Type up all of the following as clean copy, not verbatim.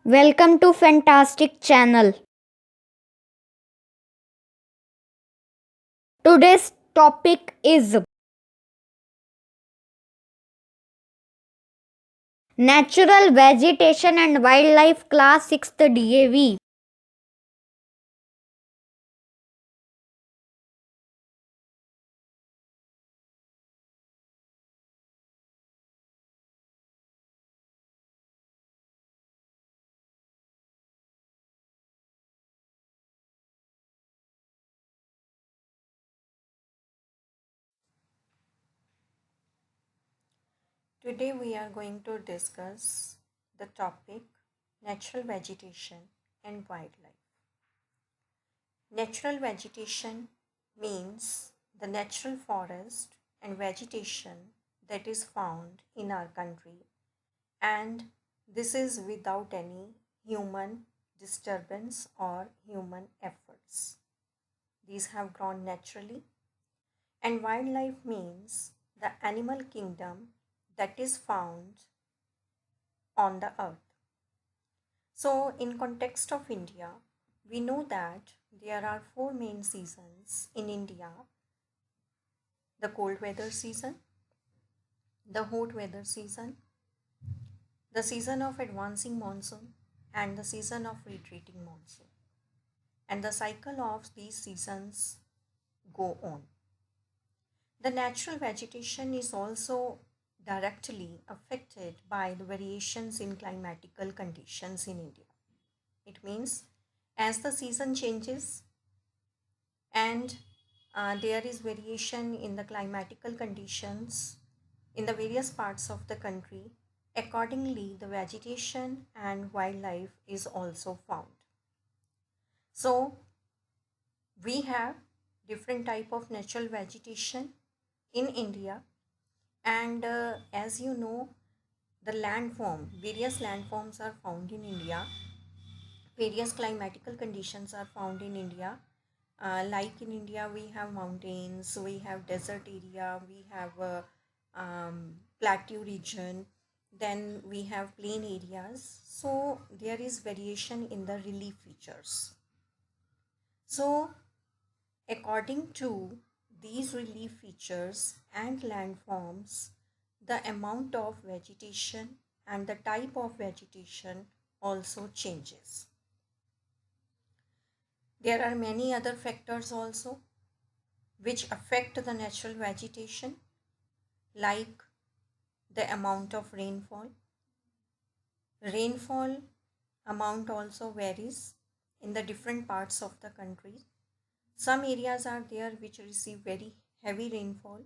Welcome to Fantastic Channel. Today's topic is Natural Vegetation and Wildlife Class 6th DAV. Today we are going to discuss the topic natural vegetation and wildlife. Natural vegetation means the natural forest and vegetation that is found in our country, and this is without any human disturbance or human efforts. These have grown naturally. And wildlife means the animal kingdom that is found on the earth. So, in context of India, we know that there are four main seasons in India: the cold weather season, the hot weather season, the season of advancing monsoon, and the season of retreating monsoon. And the cycle of these seasons go on. The natural vegetation is also directly affected by the variations in climatical conditions in India. It means as the season changes, and there is variation in the climatical conditions in the various parts of the country. Accordingly, the vegetation and wildlife is also found. So we have different type of natural vegetation in India, and as you know, the landform, various landforms are found in India. Various climatical conditions are found in India. Like in India, we have mountains, we have desert area, we have plateau region, then we have plain areas. So there is variation in the relief features. So according to these relief features and landforms, the amount of vegetation and the type of vegetation also changes. There are many other factors also which affect the natural vegetation, like the amount of rainfall. Rainfall amount also varies in the different parts of the country. Some areas are there which receive very heavy rainfall,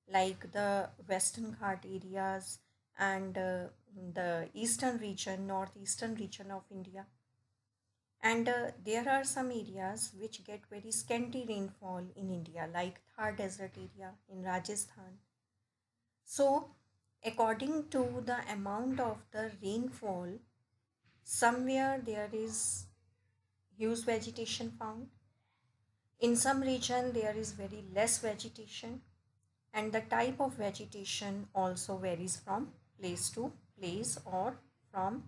like the Western Ghat areas and the eastern region, northeastern region of India. And there are some areas which get very scanty rainfall in India, like Thar Desert area in Rajasthan. So, according to the amount of the rainfall, somewhere there is huge vegetation found. In some region, there is very less vegetation, and the type of vegetation also varies from place to place or from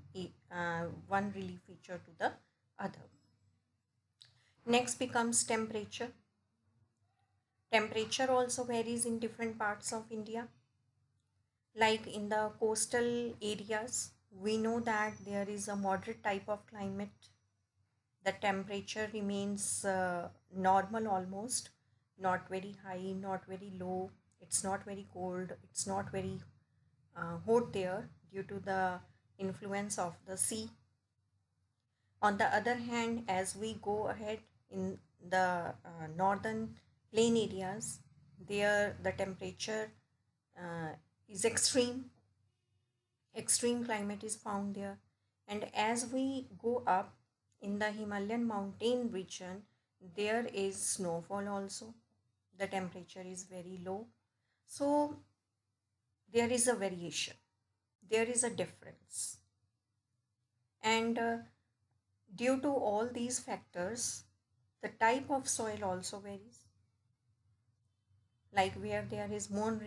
one relief feature to the other. Next becomes temperature. Temperature also varies in different parts of India. Like in the coastal areas, we know that there is a moderate type of climate. The temperature remains normal almost, not very high, not very low. It's not very cold, it's not very hot there due to the influence of the sea. On the other hand, as we go ahead in the northern plain areas, there the temperature uh, is extreme. Extreme climate is found there. And as we go up in the Himalayan mountain region, there is snowfall also. The temperature is very low. So there is a variation, there is a difference. And due to all these factors, the type of soil also varies. Like where there is more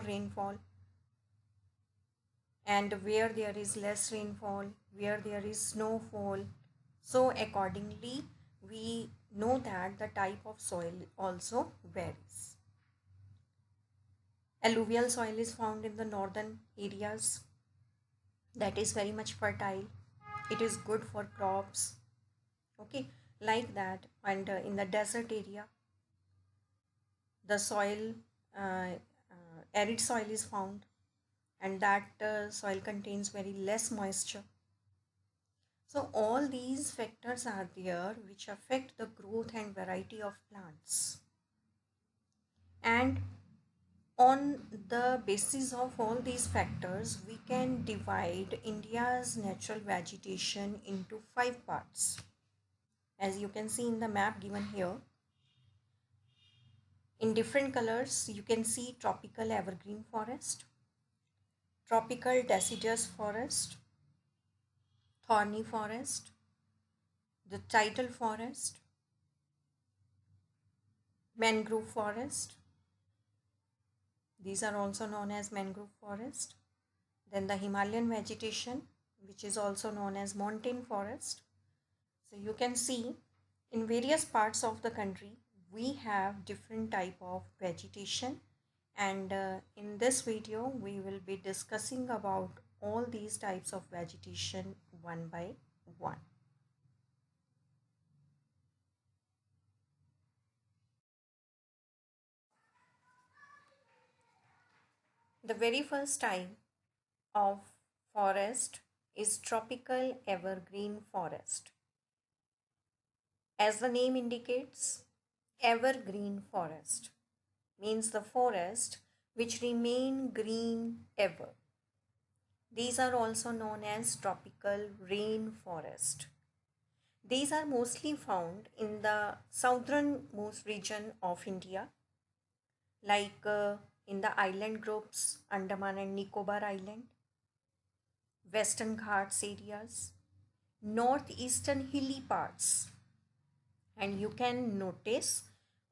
rainfall, and where there is less rainfall, where there is snowfall. So accordingly, we know that the type of soil also varies. Alluvial soil is found in the northern areas, that is very much fertile. It is good for crops, okay, like that. And in the desert area, the soil, arid soil is found, and that soil contains very less moisture. So all these factors are there which affect the growth and variety of plants. And on the basis of all these factors, we can divide India's natural vegetation into five parts. As you can see in the map given here, in different colors, you can see tropical evergreen forest, tropical deciduous forest, thorny forest, the tidal forest, mangrove forest. These are also known as mangrove forest. Then the Himalayan vegetation, which is also known as montane forest. So you can see in various parts of the country, we have different type of vegetation, and in this video we will be discussing about all these types of vegetation one by one. The very first type of forest is tropical evergreen forest. As the name indicates, evergreen forest means the forest which remain green ever. These are also known as tropical rainforest. These are mostly found in the southernmost region of India, like in the island groups, Andaman and Nicobar Island, Western Ghats areas, northeastern hilly parts. And you can notice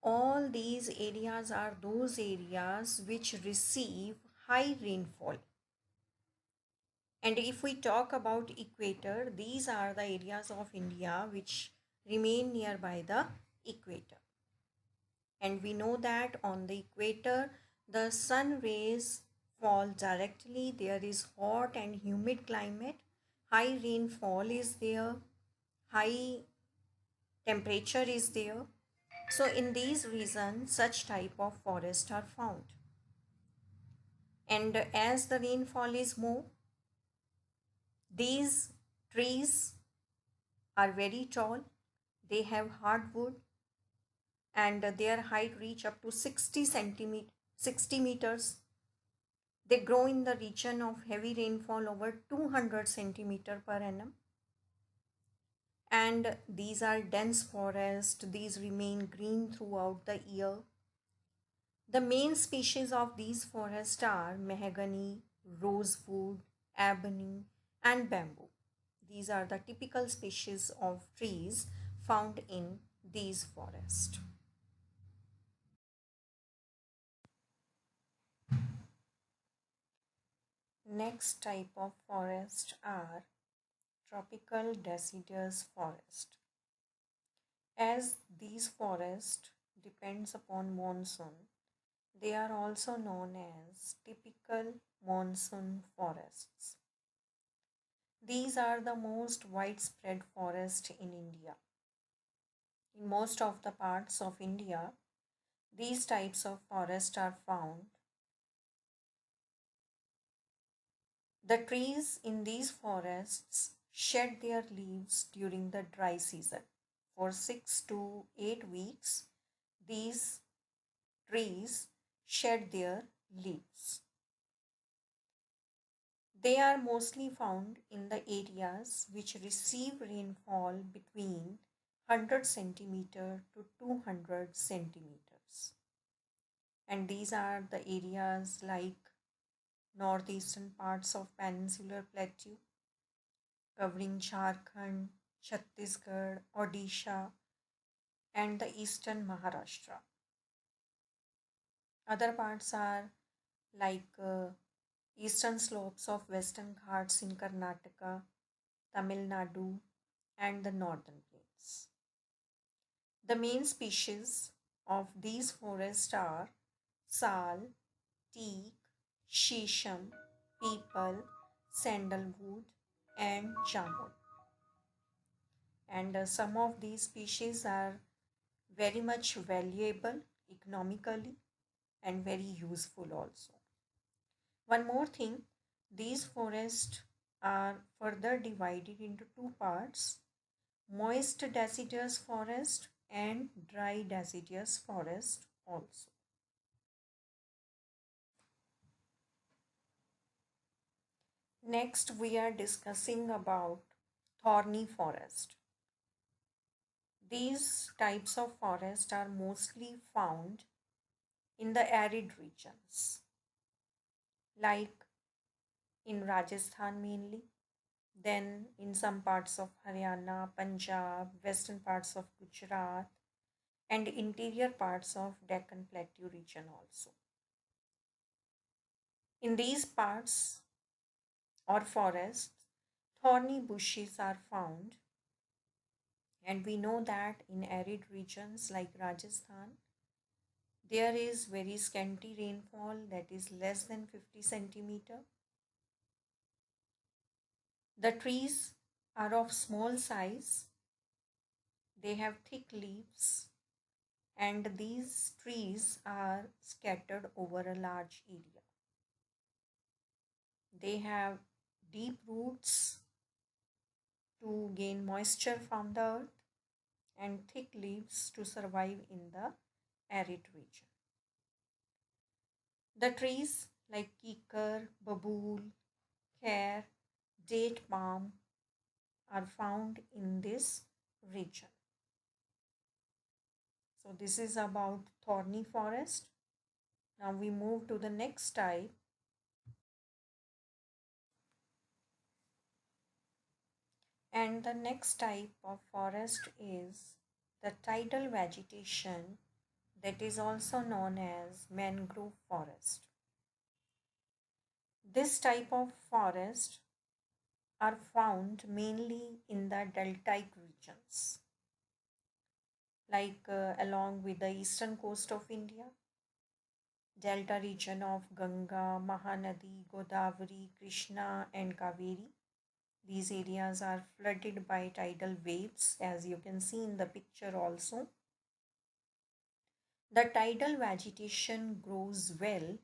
all these areas are those areas which receive high rainfall. And if we talk about equator, these are the areas of India which remain nearby the equator. And we know that on the equator, the sun rays fall directly. There is hot and humid climate. High rainfall is there. High temperature is there. So in these regions, such type of forests are found. And as the rainfall is more, these trees are very tall. They have hardwood, and their height reach up to 60 meters. They grow in the region of heavy rainfall over 200 centimeter per annum. And these are dense forests. These remain green throughout the year. The main species of these forests are mahogany, rosewood, ebony, and bamboo. These are the typical species of trees found in these forests. Next type of forest are tropical deciduous forest. As these forests depends upon monsoon, they are also known as typical monsoon forests. These are the most widespread forest in India. In most of the parts of India, these types of forests are found. The trees in these forests shed their leaves during the dry season. For 6 to 8 weeks, these trees shed their leaves. They are mostly found in the areas which receive rainfall between 100 centimeter to 200 centimeters. And these are the areas like northeastern parts of peninsular plateau, covering Jharkhand, Chhattisgarh, Odisha, and the eastern Maharashtra. Other parts are like eastern slopes of Western Ghats in Karnataka, Tamil Nadu, and the northern plains. The main species of these forests are sal, teak, shisham, peepal, sandalwood, and jamun. And some of these species are very much valuable economically and very useful also. One more thing, these forests are further divided into two parts: moist deciduous forest and dry deciduous forest also. Next, we are discussing about thorny forest. These types of forest are mostly found in the arid regions, like in Rajasthan mainly, then in some parts of Haryana, Punjab, western parts of Gujarat, and interior parts of Deccan Plateau region also. In these parts or forests, thorny bushes are found, and we know that in arid regions like Rajasthan, there is very scanty rainfall, that is less than 50 centimeter. The trees are of small size, they have thick leaves, and these trees are scattered over a large area. They have deep roots to gain moisture from the earth and thick leaves to survive in the arid region. The trees like kikar, babool, kher, date palm are found in this region. So this is about thorny forest. Now we move to the next type. And the next type of forest is the tidal vegetation, that is also known as mangrove forest. This type of forest are found mainly in the deltaic regions, like along with the eastern coast of India, delta region of Ganga, Mahanadi, Godavari, Krishna, and Kaveri. These areas are flooded by tidal waves, as you can see in the picture also. The tidal vegetation grows well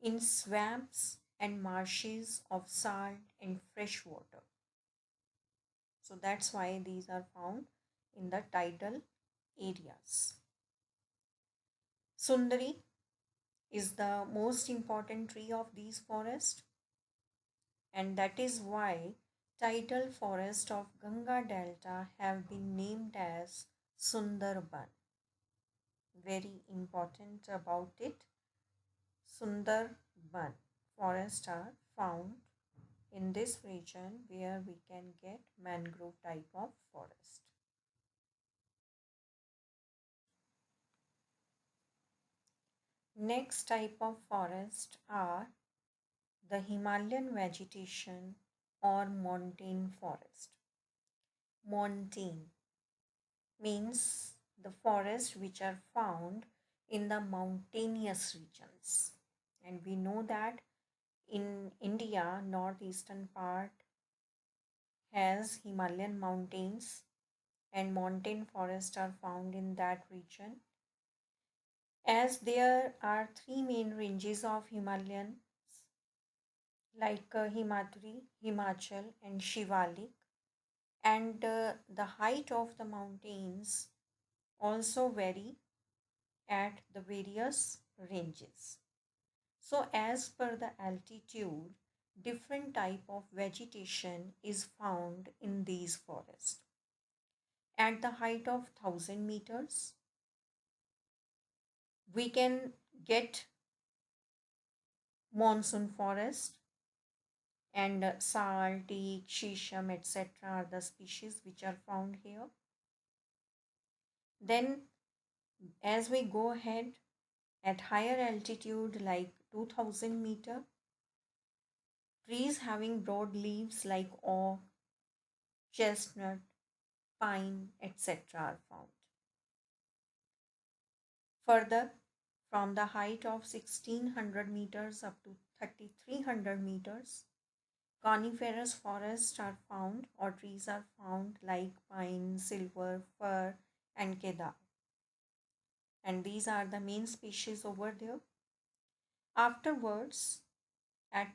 in swamps and marshes of salt and fresh water. So that's why these are found in the tidal areas. Sundari is the most important tree of these forests, and that is why tidal forests of Ganga Delta have been named as Sundarban. Very important about it, Sundarban forests are found in this region where we can get mangrove type of forest. Next type of forest are the Himalayan vegetation or montane forest. Montane means the forests which are found in the mountainous regions. And we know that in India, northeastern part has Himalayan mountains, and montane forests are found in that region. As there are three main ranges of Himalayans, like Himatri, Himachal, and Shivalik, and the height of the mountains also vary at the various ranges. So as per the altitude, different type of vegetation is found in these forests. At the height of 1000 meters, we can get monsoon forest, and sal, teak, shisham, etc. are the species which are found here. Then as we go ahead at higher altitude like 2000 meter, trees having broad leaves like oak, chestnut, pine, etc. are found. Further, from the height of 1600 meters up to 3300 meters, coniferous forests are found or trees are found like pine, silver, fir, and kedar. And these are the main species over there. Afterwards, at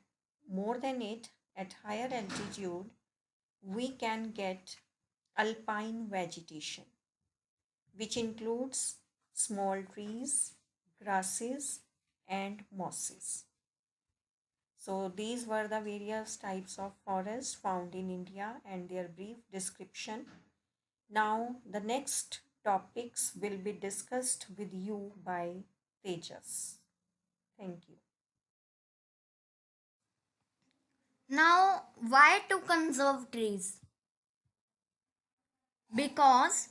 more than it, at higher altitude, we can get alpine vegetation, which includes small trees, grasses, and mosses. So, these were the various types of forests found in India and their brief description. Now, the next topics will be discussed with you by Tejas. Thank you. Now, why to conserve trees? Because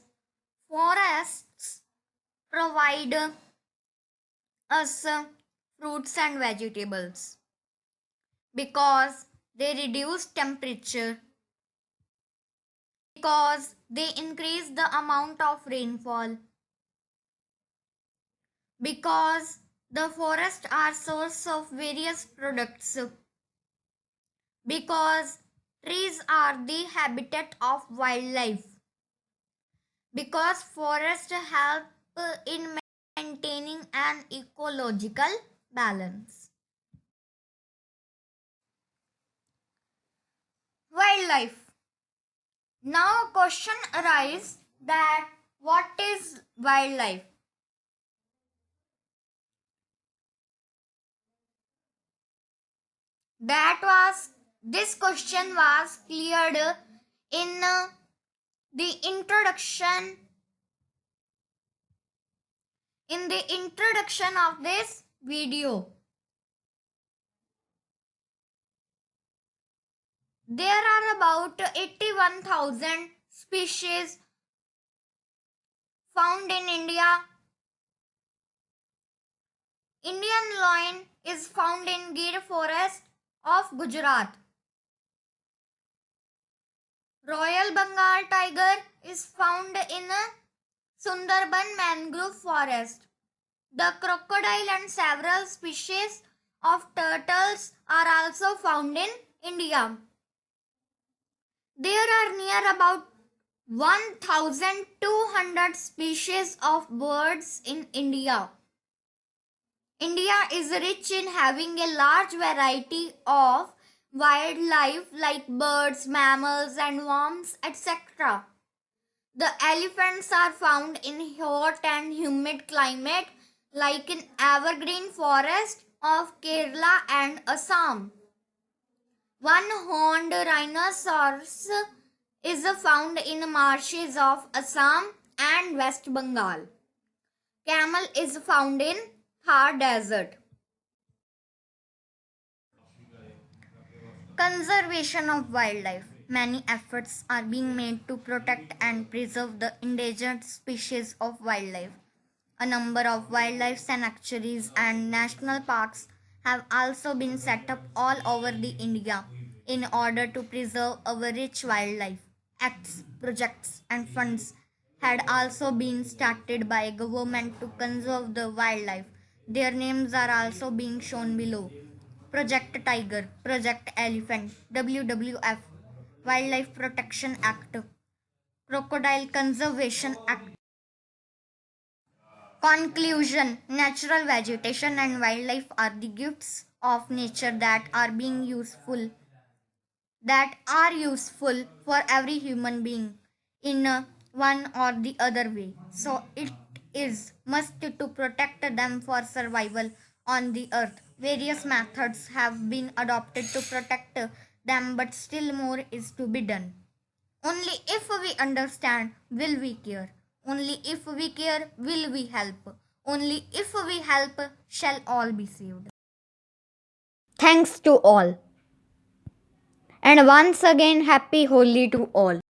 forests provide us fruits and vegetables. Because they reduce temperature. Because they increase the amount of rainfall. Because the forests are source of various products. Because trees are the habitat of wildlife. Because forests help in maintaining an ecological balance. Wildlife. Now a question arises that what is wildlife? This question was cleared in the introduction of this video. There are about 81,000 species found in India. Indian lion is found in Gir forest of Gujarat. Royal Bengal tiger is found in Sundarban mangrove forest. The crocodile and several species of turtles are also found in India. There are near about 1,200 species of birds in India. India is rich in having a large variety of wildlife like birds, mammals, and worms, etc. The elephants are found in hot and humid climate like in evergreen forest of Kerala and Assam. One-horned rhinoceros is found in marshes of Assam and West Bengal. Camel is found in Thar Desert. Conservation of wildlife. Many efforts are being made to protect and preserve the endangered species of wildlife. A number of wildlife sanctuaries and national parks have also been set up all over the India in order to preserve our rich wildlife. Acts, projects and funds had also been started by government to conserve the wildlife. Their names are also being shown below. Project Tiger, Project Elephant, WWF, Wildlife Protection Act, Crocodile Conservation Act. Conclusion. Natural vegetation and wildlife are the gifts of nature that are useful for every human being in one or the other way. So it is must to protect them for survival on the earth. Various methods have been adopted to protect them, but still more is to be done. Only if we understand will we care. Only if we care will we help. Only if we help shall all be saved. Thanks to all. And once again, happy Holi to all.